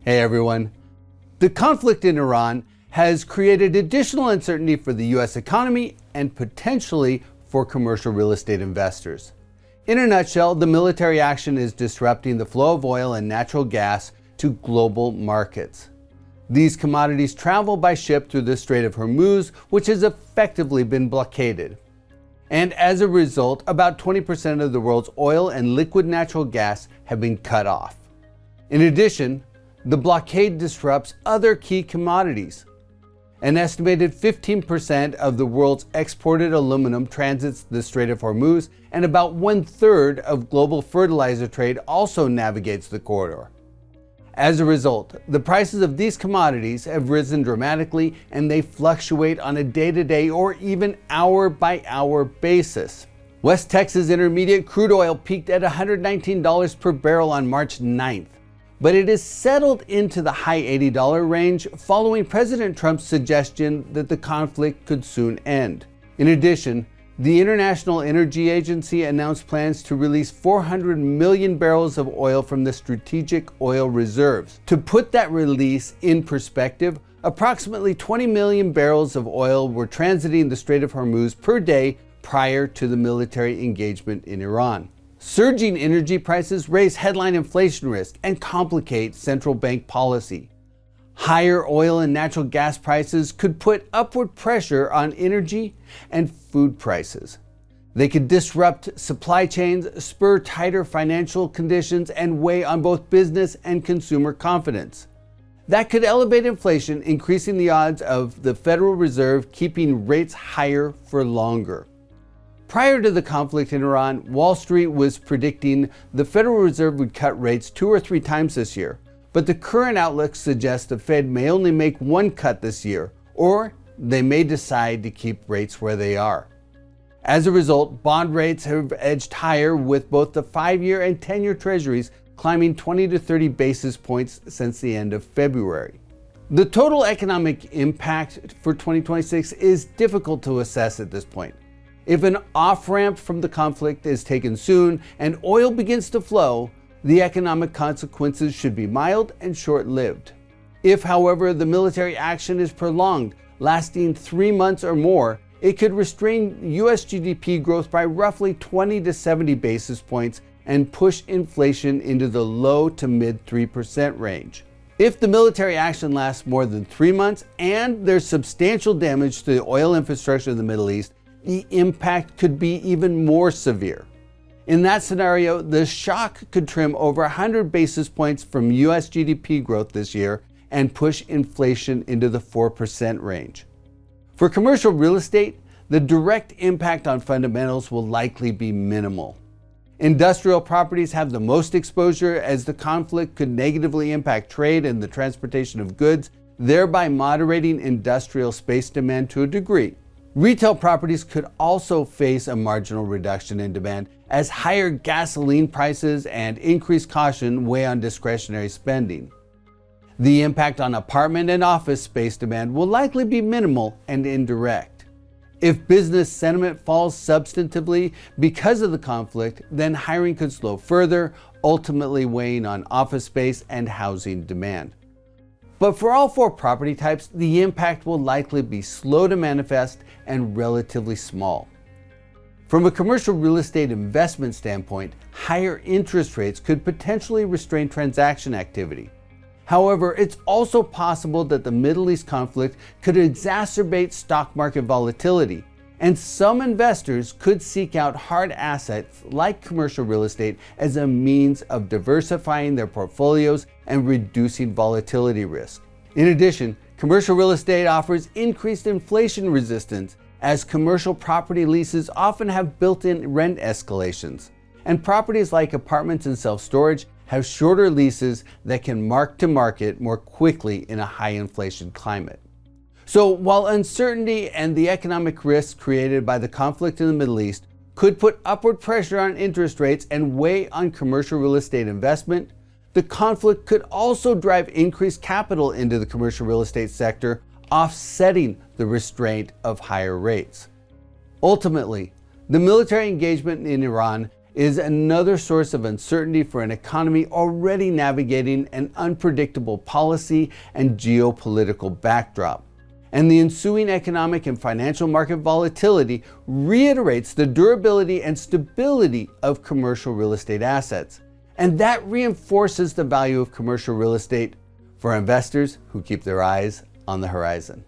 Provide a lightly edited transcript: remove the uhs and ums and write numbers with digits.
Hey everyone. The conflict in Iran has created additional uncertainty for the US economy and potentially for commercial real estate investors. In a nutshell, the military action is disrupting the flow of oil and natural gas to global markets. These commodities travel by ship through the Strait of Hormuz, which has effectively been blockaded. And as a result, about 20% of the world's oil and liquid natural gas have been cut off. In addition, the blockade disrupts other key commodities. An estimated 15% of the world's exported aluminum transits the Strait of Hormuz, and about 1/3 of global fertilizer trade also navigates the corridor. As a result, the prices of these commodities have risen dramatically, and they fluctuate on a day-to-day or even hour-by-hour basis. West Texas Intermediate crude oil peaked at $119 per barrel on March 9th. But it has settled into the high $80 range following President Trump's suggestion that the conflict could soon end. In addition, the International Energy Agency announced plans to release 400 million barrels of oil from the strategic oil reserves. To put that release in perspective, approximately 20 million barrels of oil were transiting the Strait of Hormuz per day prior to the military engagement in Iran. Surging energy prices raise headline inflation risk and complicate central bank policy. Higher oil and natural gas prices could put upward pressure on energy and food prices. They could disrupt supply chains, spur tighter financial conditions, and weigh on both business and consumer confidence. That could elevate inflation, increasing the odds of the Federal Reserve keeping rates higher for longer. Prior to the conflict in Iran, Wall Street was predicting the Federal Reserve would cut rates 2 or 3 times this year, but the current outlook suggests the Fed may only make 1 cut this year, or they may decide to keep rates where they are. As a result, bond rates have edged higher, with both the 5-year and 10-year treasuries climbing 20 to 30 basis points since the end of February. The total economic impact for 2026 is difficult to assess at this point. If an off-ramp from the conflict is taken soon and oil begins to flow, the economic consequences should be mild and short-lived. If, however, the military action is prolonged, lasting 3 months or more, it could restrain US GDP growth by roughly 20 to 70 basis points and push inflation into the low to mid 3% range. If the military action lasts more than 3 months and there's substantial damage to the oil infrastructure in the Middle East, the impact could be even more severe. In that scenario, the shock could trim over 100 basis points from US GDP growth this year and push inflation into the 4% range. For commercial real estate, the direct impact on fundamentals will likely be minimal. Industrial properties have the most exposure, as the conflict could negatively impact trade and the transportation of goods, thereby moderating industrial space demand to a degree. Retail properties could also face a marginal reduction in demand, as higher gasoline prices and increased caution weigh on discretionary spending. The impact on apartment and office space demand will likely be minimal and indirect. If business sentiment falls substantively because of the conflict, then hiring could slow further, ultimately weighing on office space and housing demand. But for all 4 property types, the impact will likely be slow to manifest and relatively small. From a commercial real estate investment standpoint, higher interest rates could potentially restrain transaction activity. However, it's also possible that the Middle East conflict could exacerbate stock market volatility, and some investors could seek out hard assets like commercial real estate as a means of diversifying their portfolios and reducing volatility risk. In addition, commercial real estate offers increased inflation resistance, as commercial property leases often have built-in rent escalations, and properties like apartments and self-storage have shorter leases that can mark to market more quickly in a high inflation climate. So while uncertainty and the economic risks created by the conflict in the Middle East could put upward pressure on interest rates and weigh on commercial real estate investment, the conflict could also drive increased capital into the commercial real estate sector, offsetting the restraint of higher rates. Ultimately, the military engagement in Iran is another source of uncertainty for an economy already navigating an unpredictable policy and geopolitical backdrop. And the ensuing economic and financial market volatility reiterates the durability and stability of commercial real estate assets. And that reinforces the value of commercial real estate for investors who keep their eyes on the horizon.